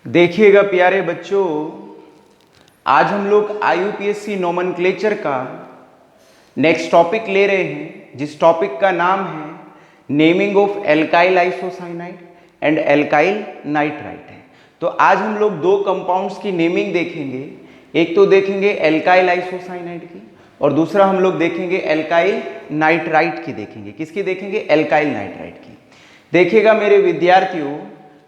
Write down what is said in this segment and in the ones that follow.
देखिएगा प्यारे बच्चों, आज हम लोग IUPAC नोमेनक्लेचर का नेक्स्ट टॉपिक ले रहे हैं, जिस टॉपिक का नाम है naming of alkyl isocyanide and alkyl nitrite है। तो आज हम लोग दो कंपाउंड्स की नेमिंग देखेंगे। एक तो देखेंगे एल्काइल आइसोसाइनाइड की और दूसरा हम लोग देखेंगे एल्काइल नाइट्राइट की। देखेंगे किसकी? देखेंगे एल्काइल नाइट्राइट की। देखिएगा मेरे विद्यार्थियों,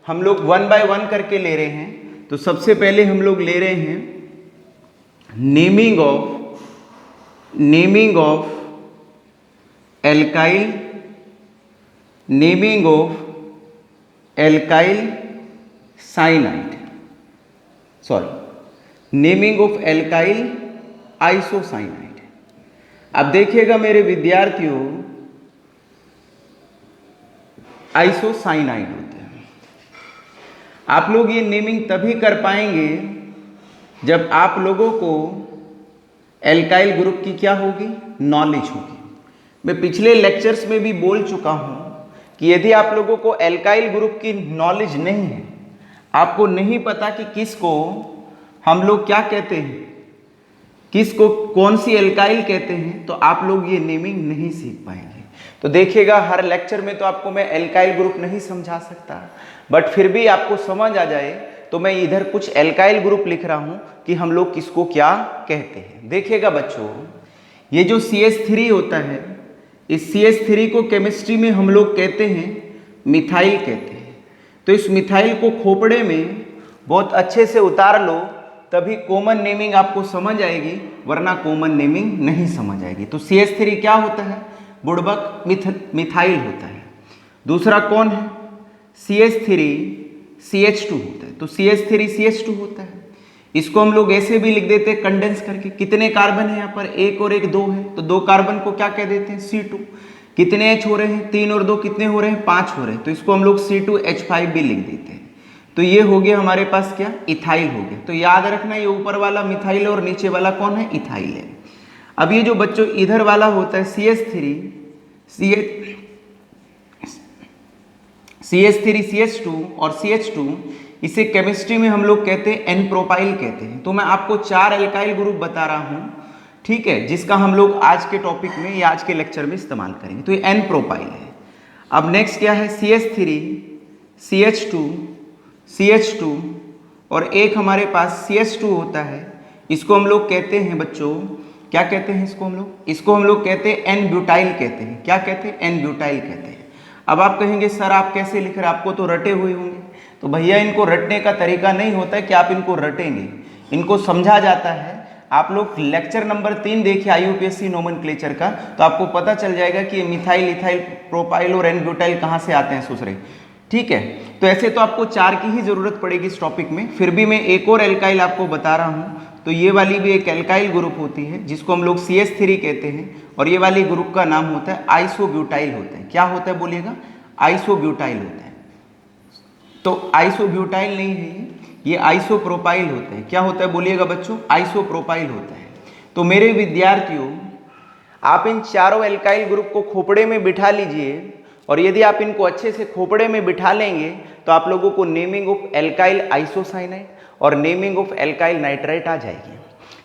हम लोग 1 बाय 1 करके ले रहे हैं। तो सबसे पहले हम लोग ले रहे हैं naming of alkyl cyanide, naming of alkyl isocyanide. अब देखिएगा मेरे विद्यार्थियों, आइसोसाइनाइड होते हैं। आप लोग ये नेमिंग तभी कर पाएंगे जब आप लोगों को एल्काइल ग्रुप की क्या होगी? नॉलेज होगी। मैं पिछले लेक्चर्स में भी बोल चुका हूं कि यदि आप लोगों को एल्काइल ग्रुप की नॉलेज नहीं है, आपको नहीं पता कि किसको हम लोग क्या कहते हैं, किसको कौन सी एल्काइल कहते हैं, तो आप लोग ये नेमिंग नहीं सीख पाएंगे। तो देखिएगा हर लेक्चर में तो आपको मैं एल्काइल ग्रुप नहीं समझा सकता, बट फिर भी आपको समझ आ जाए तो मैं इधर कुछ एल्काइल ग्रुप लिख रहा हूं कि हम लोग किसको क्या कहते हैं। देखिएगा बच्चों, ये जो CH3 होता है, इस CH3 को केमिस्ट्री में हम लोग कहते हैं मिथाइल कहते हैं। तो इस मिथाइल को खोपड़े में बहुत अच्छे से उतार लो, तभी कॉमन नेमिंग आपको समझ आएगी, वरना कॉमन नेमिंग नहीं समझ आएगी। तो CH3 क्या होता है? बुड़बक मिथाइल होता है। दूसरा कौन है? CH3 CH2 होता है। तो CH3 CH2 होता है। इसको हम लोग ऐसे भी लिख देते हैं कंडेंस करके। कितने कार्बन है यहाँ पर? एक और एक दो है, तो दो कार्बन को क्या कह देते हैं? C2। कितने H हो रहे हैं? 3 और 2 कितने हो रहे हैं? 5 हो रहे हैं, तो इसको हम लोग C2H5 भी लिख देते हैं। तो ये हो गया हमारे पास क्या? इथाइल हो गया। तो याद रखना, ये ऊपर वाला मिथाइल और नीचे वाला कौन है? इथाइल है। अब ये जो बच्चों इधर वाला होता है CH3 CH2 और CH2, इसे केमिस्ट्री में हम लोग कहते हैं एन प्रोपाइल कहते हैं। तो मैं आपको 4 एल्काइल ग्रुप बता रहा हूं, ठीक है, जिसका हम लोग आज के टॉपिक में या आज के लेक्चर में इस्तेमाल करेंगे। तो ये एन प्रोपाइल है। अब नेक्स्ट क्या है? CH3 CH2 और एक हमारे पास CH2 होता है। इसको हम लोग कहते हैं बच्चों, क्या कहते हैं इसको हम लोग कहते हैं एन ब्यूटाइल कहते हैं। क्या कहते हैं? एन ब्यूटाइल कहते हैं। अब आप कहेंगे सर आप कैसे लिख रहे हैं, आपको तो रटे हुए होंगे। तो भैया इनको रटने का तरीका नहीं होता है कि आप इनको रटेंगे, इनको समझा जाता है। आप लोग लेक्चर नंबर 3 देखिए IUPAC नोमेनक्लेचर का, तो आपको पता चल जाएगा कि ये मिथाइल, इथाइल, प्रोपाइल और एन ब्यूटाइल कहाँ से आते हैं ससुरे, ठीक है। तो ऐसे तो आपको 4 की ही जरूरत पड़ेगी इस टॉपिक में। फिर भी मैं एक और एल्काइल आपको बता रहा हूँ। तो ये वाली भी एक एल्काइल ग्रुप होती है जिसको हम लोग CH3 कहते हैं, और ये वाली ग्रुप का नाम होता है आइसोब्यूटाइल होता है। क्या होता है बोलिएगा? आइसोब्यूटाइल होता है। तो आइसोब्यूटाइल नहीं है ये आइसोप्रोपाइल होता है। क्या होता है बोलिएगा बच्चों? आइसोप्रोपाइल होता है। तो मेरे विद्यार्थियों, आप इन चारों एल्काइल ग्रुप को खोपड़े में बिठा लीजिए, और यदि आप इनको अच्छे से खोपड़े में बिठा लेंगे तो आप लोगों को नेमिंग ऑफ एल्काइल आइसोसाइनाइड और नेमिंग ऑफ एल्काइल नाइट्राइट आ जाएगी।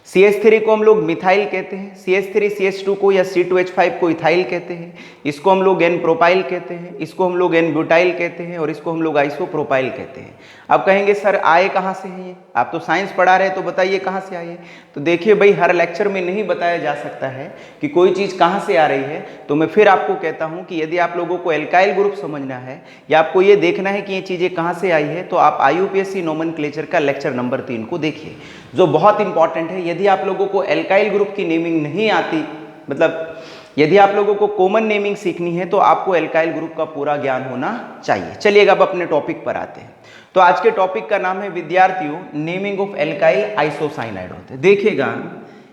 CH3 को हम लोग मिथाइल कहते हैं, CH3 CH2 को या C2H5 को इथाइल कहते हैं, इसको हम लोग एन प्रोपाइल कहते हैं, इसको हम लोग एन ब्यूटाइल कहते हैं, और इसको हम लोग आइसोप्रोपाइल कहते हैं। अब कहेंगे सर आए कहाँ से हैं ये? आप तो साइंस पढ़ा रहे हैं, तो बताइए कहाँ से आए? तो देखिए भाई, हर लेक्चर में नहीं बताया जा सकता है कि कोई चीज़ कहाँ से आ रही है। तो मैं फिर आपको कहता हूँ कि यदि आप लोगों को एल्काइल ग्रुप समझना है या आपको ये देखना है कि ये चीज़ें कहाँ से आई है, तो आप IUPAC नोमेनक्लेचर का लेक्चर नंबर 3 को देखिए, जो बहुत इंपॉर्टेंट है। यदि आप लोगों को एल्काइल ग्रुप की नेमिंग नहीं आती, मतलब यदि आप लोगों को कॉमन नेमिंग सीखनी है, तो आपको एल्काइल ग्रुप का पूरा ज्ञान होना चाहिए। चलिएगा अब अपने टॉपिक पर आते हैं। तो आज के टॉपिक का नाम है विद्यार्थियों नेमिंग ऑफ एल्काइल आइसोसाइनाइड होते हैं। देखिएगा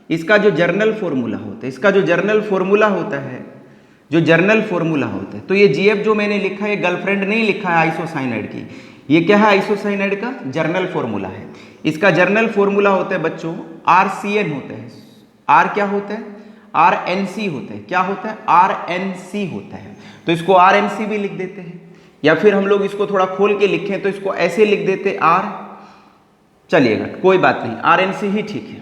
इसका जो जर्नल फॉर्मूला होता है, तो ये GF जो मैंने लिखा है, गर्लफ्रेंड नहीं लिखा है आइसोसाइनाइड की, ये क्या है? आइसोसाइनाइड का जर्नल फॉर्मूला है। इसका जर्नल फॉर्मूला होता है बच्चों RCN होता है। R क्या होता है? RNC होता है। क्या होता है? RNC होता है। तो इसको RNC भी लिख देते हैं, या फिर हम लोग इसको थोड़ा खोल के लिखें तो इसको ऐसे लिख देते R चलिएगा कोई बात नहीं, RNC ही ठीक है।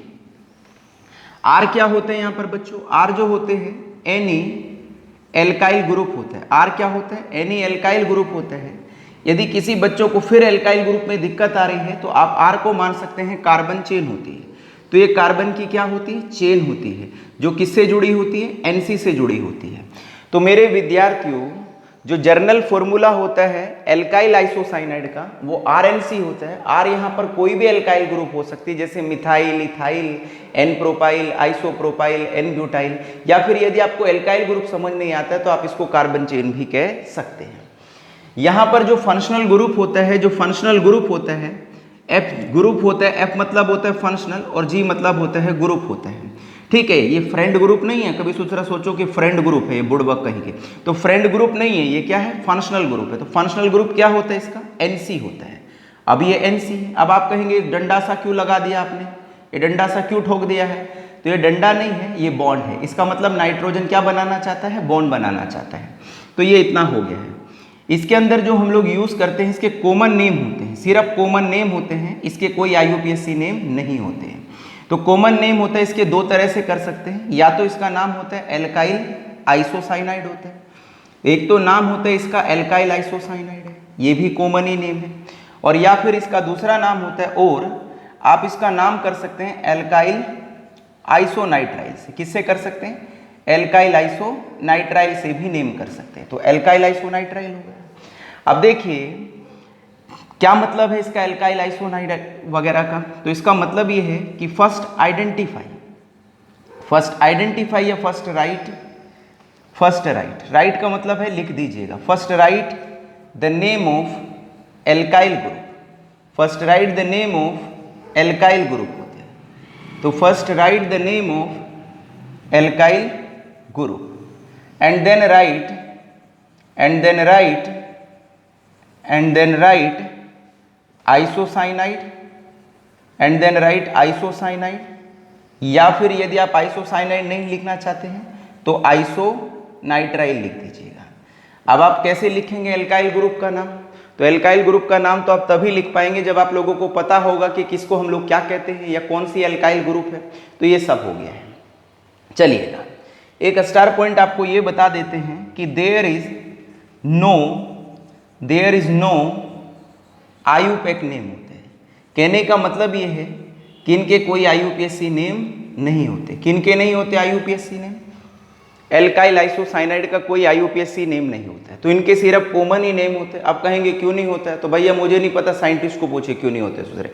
आर क्या होते हैं यहाँ पर बच्चों? आर जो होते हैं एनी एल्काइल ग्रुप होता है। आर क्या होता है? एनी एल्काइल ग्रुप होता है। यदि किसी बच्चों को फिर एल्काइल ग्रुप में दिक्कत आ रही है तो आप आर को मान सकते हैं कार्बन चेन होती है। तो ये कार्बन की क्या होती है? चेन होती है, जो किससे जुड़ी होती है? एनसी से जुड़ी होती है। तो मेरे विद्यार्थियों, जो जर्नल फॉर्मूला होता है एल्काइल आइसोसाइनाइड का वो आरएनसी होता है। आर यहाँ पर कोई भी एल्काइल ग्रुप हो सकती है, जैसे methyl, ethyl, n propyl, isopropyl, n butyl, या फिर यदि आपको एल्काइल ग्रुप समझ नहीं आता है तो आप इसको कार्बन चेन भी कह सकते हैं। यहाँ पर जो फंक्शनल ग्रुप होता है, जो फंक्शनल ग्रुप होता है, एफ ग्रुप होता है, एफ मतलब होता है फंक्शनल और जी मतलब होता है ग्रुप होता है। ठीक है, ये फ्रेंड ग्रुप नहीं है। कभी दूसरा सोचो कि फ्रेंड ग्रुप है, ये बुड़बक कहीं के, तो फ्रेंड ग्रुप नहीं है, ये क्या है? फंक्शनल ग्रुप है। तो फंक्शनल ग्रुप क्या होता है? इसका एनसी होता है। अब ये एनसी है। अब आप कहेंगे डंडा सा क्यों लगा दिया आपने, ये डंडा सा क्यों ठोक दिया है? तो ये डंडा नहीं है, ये बॉन्ड है। इसका मतलब नाइट्रोजन क्या बनाना चाहता है? बॉन्ड बनाना चाहता है। तो ये इतना हो गया है। इसके अंदर जो हम लोग यूज करते हैं इसके कॉमन नेम होते हैं, सिर्फ कॉमन नेम होते हैं, इसके कोई IUPAC नेम नहीं होते हैं। तो कॉमन नेम होता है, इसके दो तरह से कर सकते हैं। या तो इसका नाम होता है एल्काइल आइसोसाइनाइड होता है, एक तो नाम होता है इसका एल्काइल आइसोसाइनाइड है, ये भी कॉमन ही नेम है। और या फिर इसका दूसरा नाम होता है, और आप इसका नाम कर सकते हैं एल्काइल आइसोनाइट्राइल से। किससे कर सकते हैं? एल्काइल आइसोनाइट्राइल से भी नेम कर सकते हैं। तो एल्काइल आइसोनाइट्राइल हो गया। अब देखिए क्या मतलब है इसका एल्काइल आइसोनाइड वगैरह का। तो इसका मतलब ये है कि फर्स्ट आइडेंटिफाई या फर्स्ट राइट। राइट का मतलब है लिख दीजिएगा, first write the name of alkyl group. First write the name of alkyl group होते हैं। तो first write the name of alkyl group and then write isocyanide and then write isocyanide. या फिर यदि आप आइसोसाइनाइड नहीं लिखना चाहते हैं तो आइसोनाइट्राइल लिख दीजिएगा। अब आप कैसे लिखेंगे एल्काइल ग्रुप का नाम? तो एल्काइल ग्रुप का नाम तो आप तभी लिख पाएंगे जब आप लोगों को पता होगा कि किसको हम लोग क्या कहते हैं या कौन सी एल्काइल ग्रुप है। तो ये सब हो गया है। चलिएगा एक स्टार पॉइंट आपको ये बता देते हैं कि there is no IUPAC name होते हैं। कहने का मतलब ये है कि इनके कोई IUPAC नेम नहीं होते। किनके नहीं होते IUPAC नेम? एल्काइल आइसोसाइनाइड का कोई IUPAC नेम नहीं होता है। तो इनके सिर्फ कॉमन ही नेम होते हैं। आप कहेंगे क्यों नहीं होता है? तो भैया मुझे नहीं पता, साइंटिस्ट को पूछे क्यों नहीं होते दूसरे।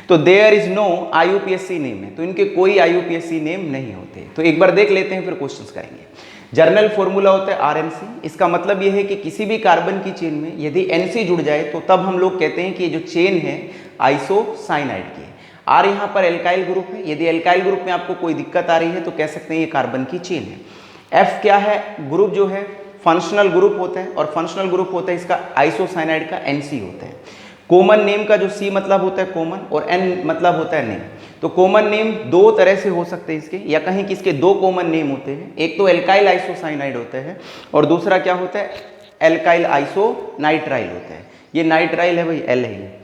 तो there is no IUPAC name है, तो इनके कोई IUPAC नेम नहीं होते। तो एक बार देख लेते हैं फिर क्वेश्चंस करेंगे। जर्नल फॉर्मूला होता है RNC। इसका मतलब यह है कि किसी भी कार्बन की चेन में यदि NC जुड़ जाए तो तब हम लोग कहते हैं कि ये जो चेन है आइसोसाइनाइड की है। R यहाँ पर एल्काइल ग्रुप है। यदि एल्काइल ग्रुप में आपको कोई दिक्कत आ रही है तो कह सकते हैं ये कार्बन की चेन है। F क्या है? ग्रुप जो है फंक्शनल ग्रुप होता है, और फंक्शनल ग्रुप होता है इसका आइसोसाइनाइड का NC होता है। कॉमन नेम का जो C मतलब होता है कॉमन और N मतलब होता है नेम। तो कॉमन नेम दो तरह से हो सकते हैं इसके, या कहीं कि इसके दो कॉमन नेम होते हैं। एक तो एल्काइल आइसोसाइनाइड होता है और दूसरा क्या होता है? एल्काइल आइसोनाइट्राइल होता है। ये नाइट्राइल है भाई, L है।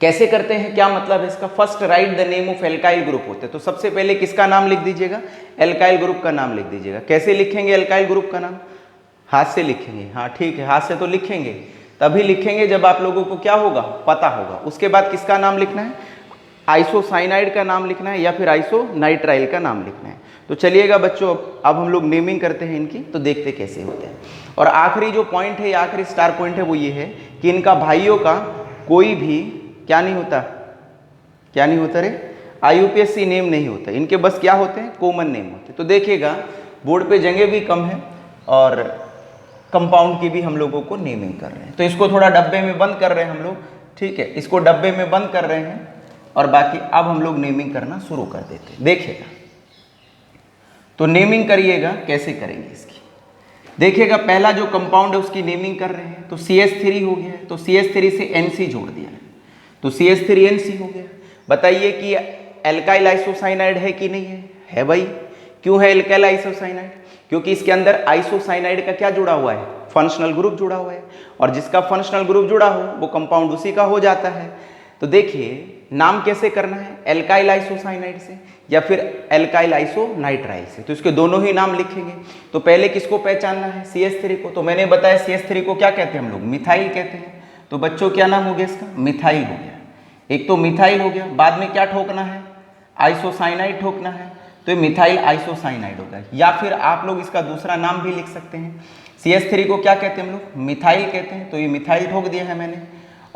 कैसे करते हैं, क्या मतलब है इसका? First write the name of alkyl group होते हैं। तो सबसे पहले किसका नाम लिख दीजिएगा? एल्काइल ग्रुप का नाम लिख दीजिएगा। कैसे लिखेंगे एल्काइल ग्रुप का नाम? हाथ से लिखेंगे। हाँ ठीक है, हाथ से तो लिखेंगे, तभी लिखेंगे जब आप लोगों को क्या होगा? पता होगा। उसके बाद किसका नाम लिखना है? आइसोसाइनाइड का नाम लिखना है या फिर आइसोनाइट्राइल का नाम लिखना है। तो चलिएगा बच्चों, अब हम लोग नेमिंग करते हैं इनकी, तो देखते कैसे होते हैं। और आखिरी जो पॉइंट है, आखिरी स्टार पॉइंट है, वो ये है कि इनका भाइयों का कोई भी क्या नहीं होता रे? IUPAC नेम नहीं होता। इनके बस क्या होते हैं? कॉमन नेम होते हैं। तो देखिएगा बोर्ड पे जगह भी कम है और कंपाउंड की भी हम लोगों को नेमिंग कर रहे हैं। तो इसको थोड़ा डब्बे में बंद कर रहे हैं हम लोग, ठीक है, इसको डब्बे में बंद कर रहे हैं और बाकी अब हम लोग नेमिंग करना शुरू कर देते हैं। देखिएगा तो नेमिंग करिएगा, कैसे करेंगे इसकी देखिएगा। पहला जो कंपाउंड है उसकी नेमिंग कर रहे हैं। तो CH3 हो गया है, तो CH3 से NC जोड़ दिया है, तो CH3NC हो गया। बताइए कि एल्काइल आइसोसाइनाइड है कि नहीं है? है भाई। क्यों है एल्काइल आइसोसाइनाइड? क्योंकि इसके अंदर आइसोसाइनाइड का क्या जुड़ा हुआ है? फंक्शनल ग्रुप जुड़ा हुआ है, और जिसका फंक्शनल ग्रुप जुड़ा हो वो कंपाउंड उसी का हो जाता है। तो देखिए नाम कैसे करना है, एल्काइल आइसोसाइनाइड से या फिर एल्काइल आइसोनाइट्राइल से, तो इसके दोनों ही नाम लिखेंगे। तो पहले किसको पहचानना है, CH3 को। तो मैंने बताया CH3 को क्या कहते हैं हम लोग, मिथाइल कहते हैं। तो बच्चों क्या नाम हो गया इसका, मिथाइल हो गया। एक तो मिथाइल हो गया, बाद में क्या ठोकना है, आइसोसाइनाइड ठोकना है, तो ये मिथाइल आइसोसाइनाइड होगा। या फिर आप लोग इसका दूसरा नाम भी लिख सकते हैं, CH3 को क्या कहते हैं हम लोग, मिथाइल कहते हैं। तो ये मिथाइल ठोक दिया है मैंने,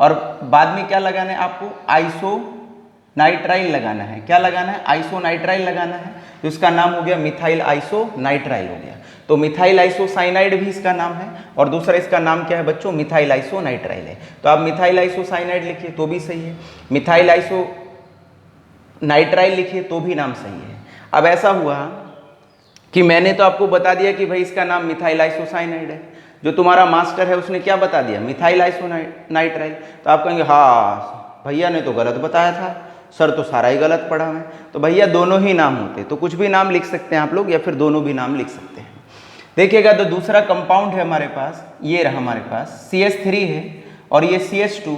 और बाद में क्या लगाना है आपको, आइसोनाइट्राइल लगाना है। क्या लगाना है, आइसोनाइट्राइल लगाना है। तो इसका नाम हो गया मिथाइल आइसोनाइट्राइल हो गया। तो मिथाइल आइसोसाइनाइड भी इसका नाम है, और दूसरा इसका नाम क्या है बच्चों, मिथाइल आइसोनाइट्राइल है। तो आप मिथाइल आइसोसाइनाइड लिखिए तो भी सही है, मिथाइल आइसोनाइट्राइल लिखिए तो भी नाम सही है। अब ऐसा हुआ कि मैंने तो आपको बता दिया कि भाई इसका नाम मिथाइल आइसोसाइनाइड है, जो तुम्हारा मास्टर है उसने क्या बता दिया, मिथाइल आइसोनाइट्राइल। तो आप कहेंगे हाँ भैया ने तो गलत बताया था, सर तो सारा ही गलत पढ़ा है। तो भैया दोनों ही नाम होते, तो कुछ भी नाम लिख सकते हैं आप लोग, या फिर दोनों भी नाम लिख सकते हैं। देखिएगा तो दूसरा कंपाउंड है हमारे पास, ये रहा हमारे पास CH3 है, और ये CH2,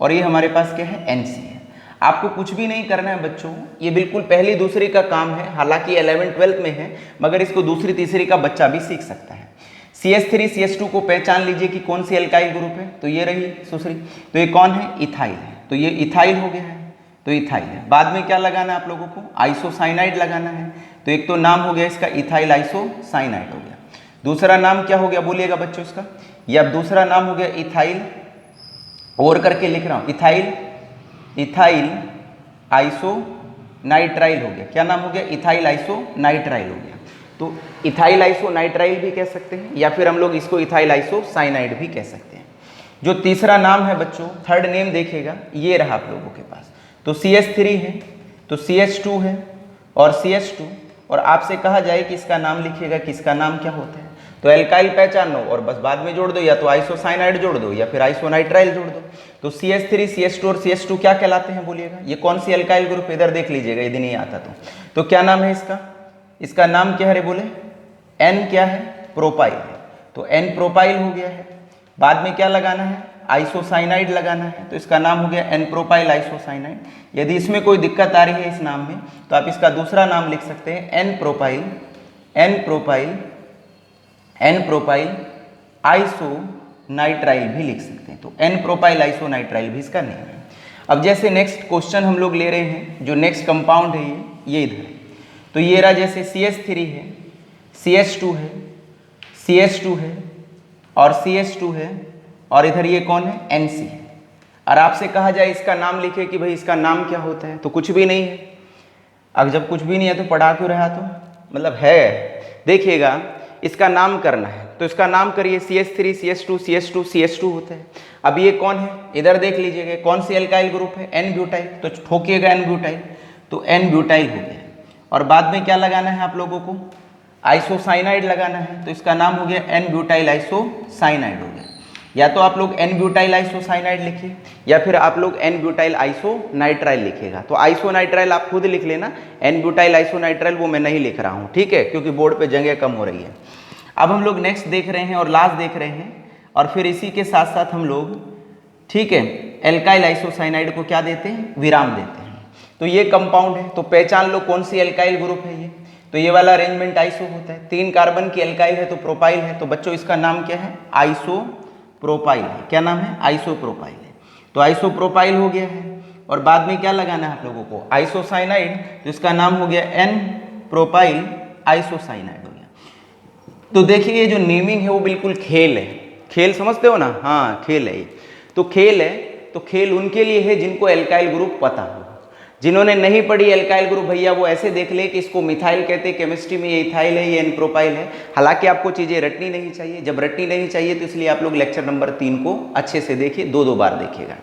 और ये हमारे पास क्या है, NC है। आपको कुछ भी नहीं करना है बच्चों, ये बिल्कुल पहली दूसरी का काम है, हालांकि 11th-12th में है, मगर इसको दूसरी तीसरी का बच्चा भी सीख सकता है। CH3 CH2 को पहचान लीजिए कि कौन सी एल्काइल ग्रुप है, तो ये रही सुश्री, तो ये कौन है, इथाइल है। तो ये इथाइल हो गया है, तो इथाइल है। बाद में क्या लगाना है आप लोगों को, आइसोसाइनाइड लगाना है। तो एक तो नाम हो गया इसका इथाइल आइसोसाइनाइड हो गया, दूसरा नाम क्या हो गया बोलिएगा बच्चों इसका, या दूसरा नाम हो गया इथाइल, और करके लिख रहा हूँ, इथाइल आइसोनाइट्राइल हो गया। क्या नाम हो गया, इथाइल आइसोनाइट्राइल हो गया। तो इथाइल आइसोनाइट्राइल भी कह सकते हैं, या फिर हम लोग इसको इथाइल आइसोसाइनाइड भी कह सकते हैं। जो तीसरा नाम है बच्चों, थर्ड नेम देखिएगा, ये रहा आप लोगों के पास। तो CH3 है, तो CH2 है, और CH2, और आपसे कहा जाए कि इसका नाम लिखिएगा कि इसका नाम क्या होता है, तो एल्काइल पहचान लो और बस बाद में जोड़ दो, या तो आइसोसाइनाइड जोड़ दो या फिर आइसोनाइट्राइल जोड़ दो। तो CH3 CH2 और CH2 क्या कहलाते हैं बोलिएगा, ये कौन सी एल्काइल ग्रुप, इधर देख लीजिएगा यदि नहीं आता तो क्या नाम है इसका, इसका नाम क्या है रे बोले, N क्या है, प्रोपाइल है। तो N प्रोपाइल हो गया है। बाद में क्या लगाना है, आइसोसाइनाइड लगाना है, तो इसका नाम हो गया N प्रोपाइल आइसोसाइनाइड। यदि इसमें कोई दिक्कत आ रही है इस नाम में, तो आप इसका दूसरा नाम लिख सकते हैं N प्रोपाइल आइसोनाइट्राइल भी लिख सकते हैं। तो N प्रोपाइल आइसोनाइट्राइल भी इसका नेम है। अब जैसे नेक्स्ट क्वेश्चन हम लोग ले रहे हैं, जो नेक्स्ट कंपाउंड है ये इधर है। तो ये रहा, जैसे CH3 है, CH2 है, CH2 है, और CH2 है, और इधर ये कौन है, NC है। और आपसे कहा जाए इसका नाम लिखे कि भाई इसका नाम क्या होता है, तो कुछ भी नहीं है। अब जब कुछ भी नहीं है तो पढ़ा क्यों रहा, तो मतलब है, देखिएगा इसका नाम करना है, तो इसका नाम करिए, CH3 CH2 CH2 CH2 होता है। अब ये कौन है, इधर देख लीजिएगा कौन सी एल्काइल ग्रुप है, N ब्यूटाइल, तो ठोकिएगा N ब्यूटाइल, तो N ब्यूटाइल हो गया। और बाद में क्या लगाना है आप लोगों को, आइसोसाइनाइड लगाना है, तो इसका नाम हो गया N ब्यूटाइल आइसोसाइनाइड हो गया। या तो आप लोग N ब्यूटाइल आइसोसाइनाइड लिखिए, या फिर आप लोग N ब्यूटाइल आइसोनाइट्राइल लिखिएगा। तो आइसोनाइट्राइल आप खुद लिख लेना, N ब्यूटाइल आइसोनाइट्राइल वो मैं नहीं लिख रहा हूँ, ठीक है, क्योंकि बोर्ड पे जगह कम हो रही है। अब हम लोग नेक्स्ट देख रहे हैं और लास्ट देख रहे हैं, और फिर इसी के साथ साथ हम लोग, ठीक है, एल्काइल आइसोसाइनाइड को क्या देते हैं, विराम देते हैं। तो ये कंपाउंड है, तो पहचान लो कौन सी एल्काइल ग्रुप है ये। तो ये वाला अरेंजमेंट आइसो होता है, 3 कार्बन की एल्काइल है तो प्रोपाइल है। तो बच्चों इसका नाम क्या है, आइसोप्रोपाइल है। क्या नाम है, आइसोप्रोपाइल है। तो आइसोप्रोपाइल हो गया है। और बाद में क्या लगाना है आप लोगों को, आइसोसाइनाइड, तो इसका नाम हो गया N प्रोपाइल आइसोसाइनाइड हो गया। तो देखिए ये जो नेमिंग है वो बिल्कुल खेल है, खेल समझते हो ना, हाँ खेल है ये। तो खेल है, तो खेल उनके लिए है जिनको एल्काइल ग्रुप पता हो। जिन्होंने नहीं पढ़ी एल्काइल ग्रुप भैया वो ऐसे देख ले कि इसको मिथाइल कहते हैं, केमिस्ट्री में ये इथाइल है, ये N प्रोपाइल है। हालांकि आपको चीज़ें रटनी नहीं चाहिए, जब रटनी नहीं चाहिए तो इसलिए आप लोग लेक्चर नंबर 3 को अच्छे से देखिए, 2 बार देखिएगा।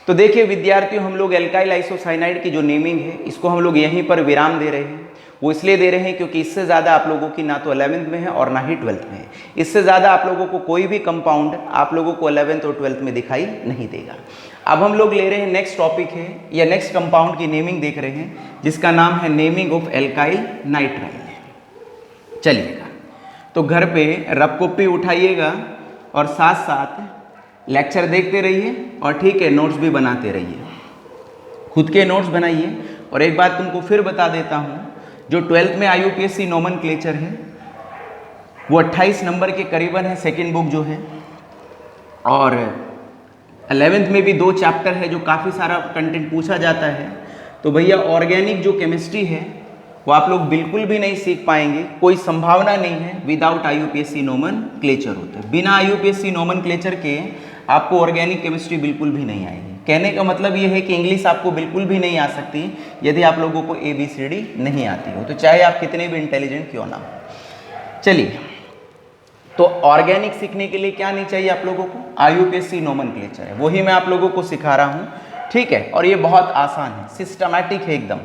तो देखिए विद्यार्थियों, हम लोग एल्काइल आइसोसाइनाइड की जो नेमिंग है इसको हम लोग यहीं पर विराम दे रहे हैं। वो इसलिए दे रहे हैं क्योंकि इससे ज़्यादा आप लोगों की ना तो 11th में है और ना ही 12th में है। इससे ज़्यादा आप लोगों को कोई भी कंपाउंड आप लोगों को 11th और 12th में दिखाई नहीं देगा। अब हम लोग ले रहे हैं नेक्स्ट टॉपिक है, या नेक्स्ट कंपाउंड की नेमिंग देख रहे हैं, जिसका नाम है नेमिंग ऑफ एल्काइल नाइट्राइल। चलिएगा, तो घर पे रफ कॉपी उठाइएगा और साथ साथ लेक्चर देखते रहिए, और ठीक है नोट्स भी बनाते रहिए। खुद के नोट्स बनाइए। और एक बात तुमको फिर बता देता हूँ, जो 12th में IUPAC नोमेनक्लेचर है वो 28 नंबर के करीबन है, सेकेंड बुक जो है। और 11th में भी 2 चैप्टर है जो काफ़ी सारा कंटेंट पूछा जाता है। तो भैया ऑर्गेनिक जो केमिस्ट्री है वो आप लोग बिल्कुल भी नहीं सीख पाएंगे, कोई संभावना नहीं है विदाउट IUPAC नोमेनक्लेचर होते। बिना IUPAC नोमेनक्लेचर के आपको ऑर्गेनिक केमिस्ट्री बिल्कुल भी नहीं आएगी। कहने का मतलब ये है कि इंग्लिश आपको बिल्कुल भी नहीं आ सकती यदि आप लोगों को ABCD नहीं आती हो, तो चाहे आप कितने भी इंटेलिजेंट क्यों ना हो। चलिए, तो ऑर्गेनिक सीखने के लिए क्या नहीं चाहिए आप लोगों को? IUPAC नोमेनक्लेचर है, वही मैं आप लोगों को सिखा रहा हूँ, ठीक है। और ये बहुत आसान है, सिस्टमैटिक है एकदम।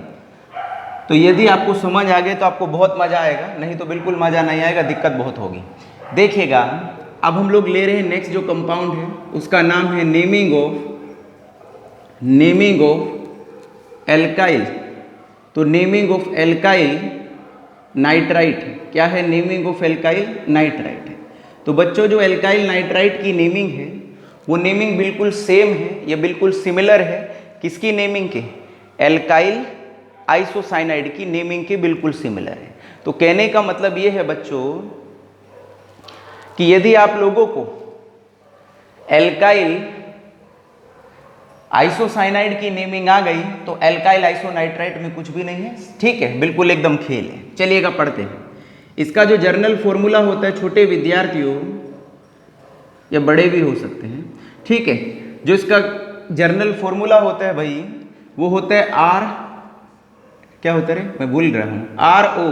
तो यदि आपको समझ आ गए तो आपको बहुत मज़ा आएगा, नहीं तो बिल्कुल मज़ा नहीं आएगा, दिक्कत बहुत होगी। देखिएगा, अब हम लोग ले रहे हैं नेक्स्ट जो कंपाउंड है उसका नाम है नेमिंग ऑफ एल्काइल। तो नेमिंग ऑफ एल्काइल नाइट्राइट, क्या है? नेमिंग ऑफ एल्काइल नाइट्राइट है। तो बच्चों, जो एल्काइल नाइट्राइट की नेमिंग है वो नेमिंग बिल्कुल सेम है या बिल्कुल सिमिलर है किसकी नेमिंग के? एल्काइल आइसोसाइनाइड की नेमिंग के बिल्कुल सिमिलर है। तो कहने का मतलब ये है बच्चों कि यदि आप लोगों को एल्काइल आइसोसाइनाइड की नेमिंग आ गई तो एल्काइल आइसोनाइट्राइट में कुछ भी नहीं है, ठीक है, बिल्कुल एकदम खेल है। चलिएगा पढ़ते हैं। इसका जो जर्नल फॉर्मूला होता है, छोटे विद्यार्थियों या बड़े भी हो सकते हैं, ठीक है, जो इसका जर्नल फॉर्मूला होता है भाई वो होता है R, क्या होता है, मैं भूल रहा हूँ, RO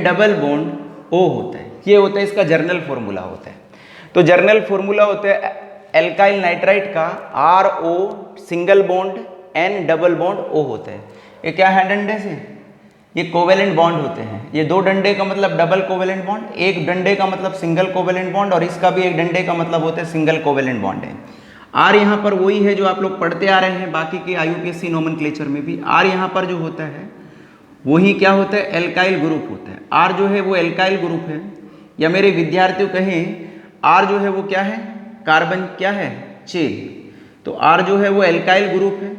डबल बॉन्ड O होता है। ये होता है इसका जर्नल फॉर्मूला होता है। तो जर्नल फॉर्मूला होता है एल्काइल नाइट्राइट का RO single bond N double bond O होता है। ये क्या है डंडे से? ये कोवेलेंट बॉन्ड होते हैं। ये 2 डंडे का मतलब डबल कोवेलेंट बॉन्ड, एक डंडे का मतलब सिंगल कोवेलेंट बॉन्ड, और इसका भी एक डंडे का मतलब होता है सिंगल कोवेलेंट बॉन्ड है। R यहाँ पर वही है जो आप लोग पढ़ते आ रहे हैं बाकी के IUPAC नोमेनक्लेचर में भी। R यहाँ पर जो होता है वही क्या होता है? एल्काइल ग्रुप होता है। R जो है वो एल्काइल ग्रुप है, या मेरे विद्यार्थियों कहें R जो है वो क्या है? कार्बन क्या है? चेन। तो R जो है वो एल्काइल ग्रुप है,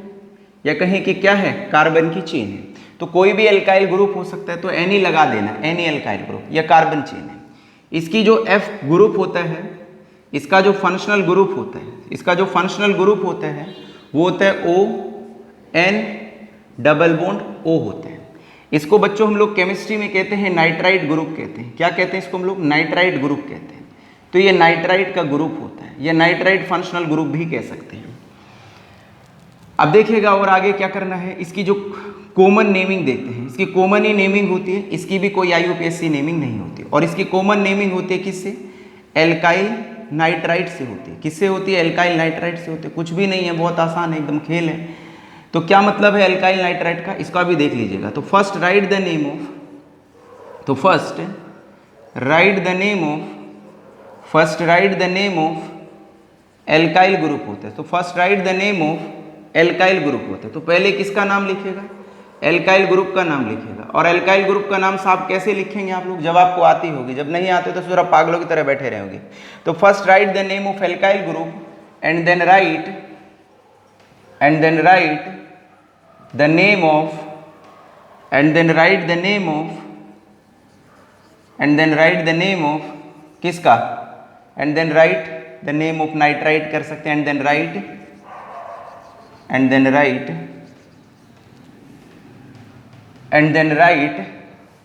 या कहें कि क्या है? कार्बन की चेन है। तो कोई भी एल्काइल ग्रुप हो सकता है, तो Ni लगा देना, Ni एल्काइल ग्रुप या कार्बन चेन है। इसकी जो F ग्रुप होता है, इसका जो फंक्शनल ग्रुप होता है, इसका जो फंक्शनल ग्रुप होता है वो होता है ON डबल बॉन्ड O होता है। इसको बच्चों हम लोग केमिस्ट्री में कहते हैं नाइट्राइट ग्रुप कहते हैं। क्या कहते हैं इसको हम लोग? नाइट्राइट ग्रुप कहते हैं। तो ये नाइट्राइट का ग्रुप होता है, या नाइट्राइट फंक्शनल ग्रुप भी कह सकते हैं। अब देखिएगा और आगे क्या करना है, इसकी जो कॉमन नेमिंग देखते हैं। इसकी कॉमन ही नेमिंग होती है, इसकी भी कोई IUPAC नेमिंग नहीं होती। और इसकी कॉमन नेमिंग होती है किससे? एल्काइल नाइट्राइट से होती है। किससे होती है? एल्काइल नाइट्राइट से होती है। कुछ भी नहीं है, बहुत आसान है, एकदम खेल है। तो क्या मतलब है एल्काइल नाइट्राइट का, इसका भी देख लीजिएगा। तो first write the name of alkyl group होता है। तो first write the name of alkyl group होता है। तो पहले किसका नाम लिखेगा? एल्काइल ग्रुप का नाम लिखेगा। और एल्काइल ग्रुप का नाम साहब कैसे लिखेंगे आप लोग? जब आपको आती होगी, जब नहीं आते तो सिर्फ पागलों की तरह बैठे रहेंगे। तो first write the name of alkyl group and then write the name of किसका? and then write the name of nitrite कर सकते हैं, and then write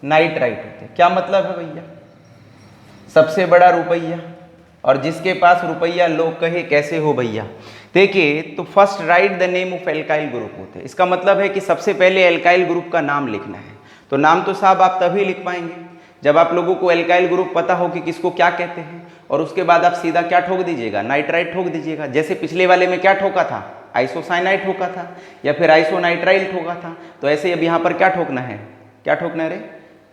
नाइट्राइट। क्या मतलब है भैया? सबसे बड़ा रुपया, और जिसके पास रुपया लोग कहे कैसे हो भैया। देखिए, तो first write the name of alkyl group होते हैं। इसका मतलब है कि सबसे पहले एल्काइल ग्रुप का नाम लिखना है। तो नाम तो साहब आप तभी लिख पाएंगे जब आप लोगों को एल्काइल ग्रुप पता हो कि किसको क्या कहते हैं, और उसके बाद आप सीधा क्या ठोक दीजिएगा? नाइट्राइट ठोक दीजिएगा। जैसे पिछले वाले में क्या ठोका था? आइसोसाइनाइड ठोका था, या फिर आइसोनाइट्राइल ठोका था। तो ऐसे अब यहाँ पर क्या ठोकना है? क्या ठोकना है रे?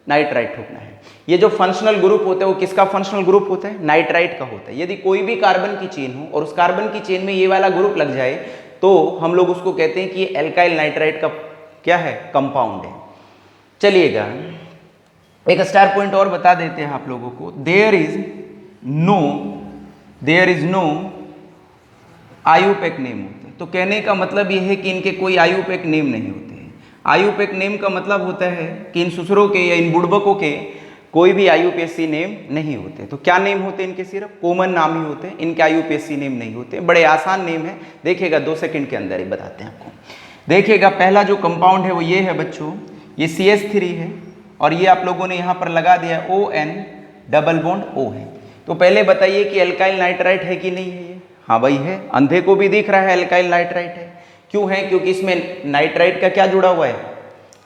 नाइट्राइट ठोकना है। ये जो फंक्शनल ग्रुप होता है वो किसका फंक्शनल ग्रुप होता है? नाइट्राइट का होता है। यदि कोई भी कार्बन की चेन हो और उस कार्बन की चेन में ये वाला ग्रुप लग जाए तो हम लोग उसको कहते हैं कि ये एल्काइल नाइट्राइट का क्या है? कंपाउंड है। चलिएगा एक स्टार पॉइंट और बता देते हैं आप लोगों को। There is no IUPAC name होता है। तो कहने का मतलब ये है कि इनके कोई आयुपेक नेम नहीं होते हैं। आयुपेक नेम का मतलब होता है कि इन सुसरों के या इन बुड़बकों के कोई भी आयुपेसी नेम नहीं होते। तो क्या नेम होते हैं इनके? सिर्फ कॉमन नाम ही होते हैं, इनके आयुपेसी नेम नहीं होते। बड़े आसान नेम है, देखिएगा 2 सेकंड के अंदर ही बताते हैं आपको। देखिएगा पहला जो कंपाउंड है वो ये है बच्चों, ये CH3 है और ये आप लोगों ने यहाँ पर लगा दिया है ON डबल बॉन्ड O है। तो पहले बताइए कि एल्काइल नाइट्राइट है कि नहीं है ये? हाँ भाई है, अंधे को भी दिख रहा है एल्काइल नाइट्राइट है। क्यों है? क्योंकि इसमें नाइट्राइट का क्या जुड़ा हुआ है?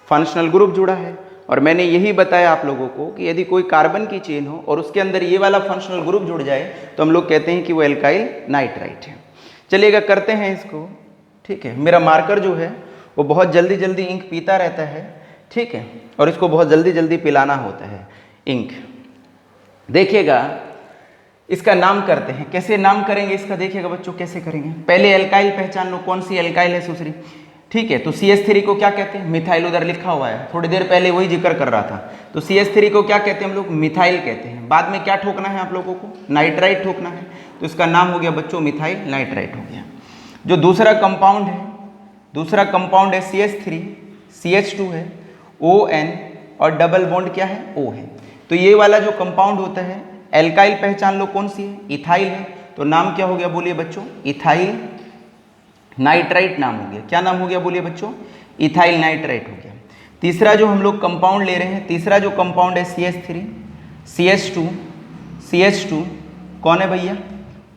फंक्शनल ग्रुप जुड़ा है। और मैंने यही बताया आप लोगों को कि यदि कोई कार्बन की चेन हो और उसके अंदर ये वाला फंक्शनल ग्रुप जुड़ जाए तो हम लोग कहते हैं कि वो एल्काइल नाइट्राइट है। चलिएगा करते हैं इसको, ठीक है। मेरा मार्कर जो है वो बहुत जल्दी जल्दी इंक पीता रहता है, ठीक है, और इसको बहुत जल्दी जल्दी पिलाना होता है इंक। देखिएगा इसका नाम करते हैं, कैसे नाम करेंगे इसका? देखिएगा बच्चों कैसे करेंगे। पहले एल्काइल पहचान लो, कौन सी एल्काइल है सुसरी, ठीक है। तो CH3 को क्या कहते हैं? मिथाइल, उधर लिखा हुआ है, थोड़ी देर पहले वही जिक्र कर रहा था। तो CH3 को क्या कहते हैं हम लोग? मिथाइल कहते हैं। बाद में क्या ठोकना है आप लोगों को? नाइट्राइट ठोकना है। तो इसका नाम हो गया बच्चों मिथाइल नाइट्राइट हो गया। जो दूसरा कंपाउंड है, दूसरा कंपाउंड है CH3, CH2 है, ON और डबल बॉन्ड क्या है? O है। तो ये वाला जो कंपाउंड होता है, एल्काइल पहचान लो कौन सी है? इथाइल है। तो नाम क्या हो गया बोलिए बच्चों? इथाइल नाइट्राइट नाम हो गया। क्या नाम हो गया बोलिए बच्चों? इथाइल नाइट्राइट हो गया। तीसरा जो हम लोग कंपाउंड ले रहे हैं, तीसरा जो कंपाउंड है CH3, CH2, CH2 कौन है भैया?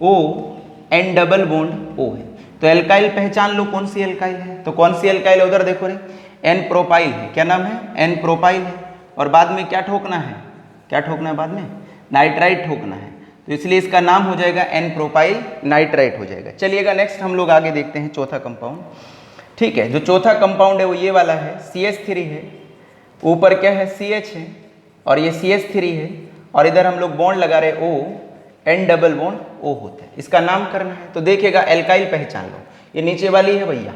ON डबल बॉन्ड O है। तो एल्काइल पहचान लो कौन सी एल्काइल है? तो कौन सी एल्काइल है? उधर देखो रे, N प्रोपाइल है। क्या नाम है? N प्रोपाइल है। और बाद में क्या ठोकना है? क्या ठोकना है बाद में? नाइट्राइट ठोकना है। तो इसलिए इसका नाम हो जाएगा N प्रोपाइल नाइट्राइट हो जाएगा। चलिएगा नेक्स्ट हम लोग आगे देखते हैं चौथा कंपाउंड, ठीक है। जो चौथा कंपाउंड है वो ये वाला है, CH3 है, ऊपर क्या है? CH है और ये CH3 है और इधर हम लोग बॉन्ड लगा रहे O, N double bond O होता है। इसका नाम करना है। तो देखिएगा एल्काइल पहचान लो, ये नीचे वाली है भैया,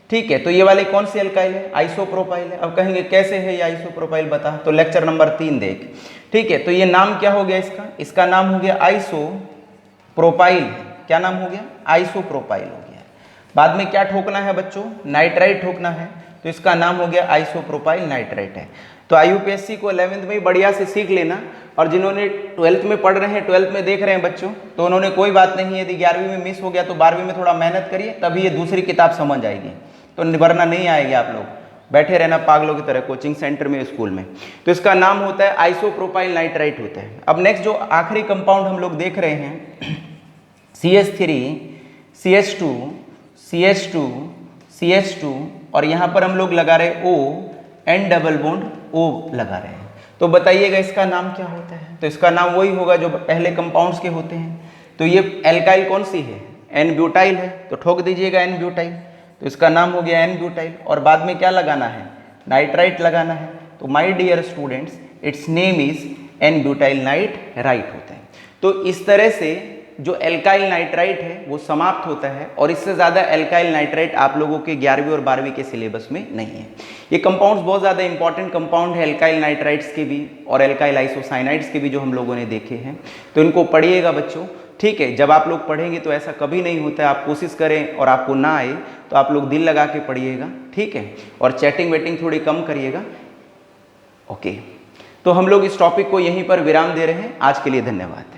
ठीक है। तो ये वाले कौन सी एल्काइल है? आइसोप्रोपाइल है। अब कहेंगे कैसे है ये आइसोप्रोपाइल, बता। तो लेक्चर नंबर 3 देख, ठीक है। तो ये नाम क्या हो गया इसका? इसका नाम हो गया आइसोप्रोपाइल। क्या नाम हो गया? आइसोप्रोपाइल हो गया। बाद में क्या ठोकना है बच्चों? नाइट्राइट ठोकना है। तो इसका नाम हो गया आइसोप्रोपाइल नाइट्राइट है। तो IUPAC को 11th में ही बढ़िया से सीख लेना। और जिन्होंने 12th में पढ़ रहे हैं, 12th में देख रहे हैं बच्चों, तो उन्होंने कोई बात नहीं, यदि 11वीं में मिस हो गया तो 12वीं में थोड़ा मेहनत करिए, तभी ये दूसरी किताब समझ आएगी। तो वरना नहीं आएगी, आप लोग बैठे रहना पागलों की तरह कोचिंग सेंटर में, स्कूल में। तो इसका नाम होता है आइसोप्रोपाइल नाइट्राइट होता है। अब नेक्स्ट जो आखिरी कंपाउंड हम लोग देख रहे हैं, CH3, CH2, CH2, CH2 और यहाँ पर हम लोग लगा रहे O, N double bond O लगा रहे हैं। तो बताइएगा इसका नाम क्या होता है? तो इसका नाम वही होगा जो पहले कंपाउंड्स के होते हैं। तो ये एल्काइल कौन सी है? N ब्यूटाइल है। तो ठोक दीजिएगा N ब्यूटाइल। तो इसका नाम हो गया N ब्यूटाइल। और बाद में क्या लगाना है? नाइट्राइट लगाना है। तो my dear students, it's name is N butyl nitrite होता है। तो इस तरह से जो एल्काइल नाइट्राइट है वो समाप्त होता है और इससे ज़्यादा एल्काइल नाइट्राइट आप लोगों के 11वीं और 12वीं के सिलेबस में नहीं है। ये कंपाउंड्स बहुत ज़्यादा इंपॉर्टेंट कंपाउंड है एल्काइल नाइट्राइट्स के भी और एल्काइल आइसोसाइनाइड्स के भी, जो हम लोगों ने देखे हैं। तो इनको पढ़िएगा बच्चों, ठीक है। जब आप लोग पढ़ेंगे तो ऐसा कभी नहीं होता है, आप कोशिश करें और आपको ना आए तो आप लोग दिल लगा के पढ़िएगा, ठीक है। और चैटिंग वेटिंग थोड़ी कम करिएगा, ओके। तो हम लोग इस टॉपिक को यहीं पर विराम दे रहे हैं। आज के लिए धन्यवाद।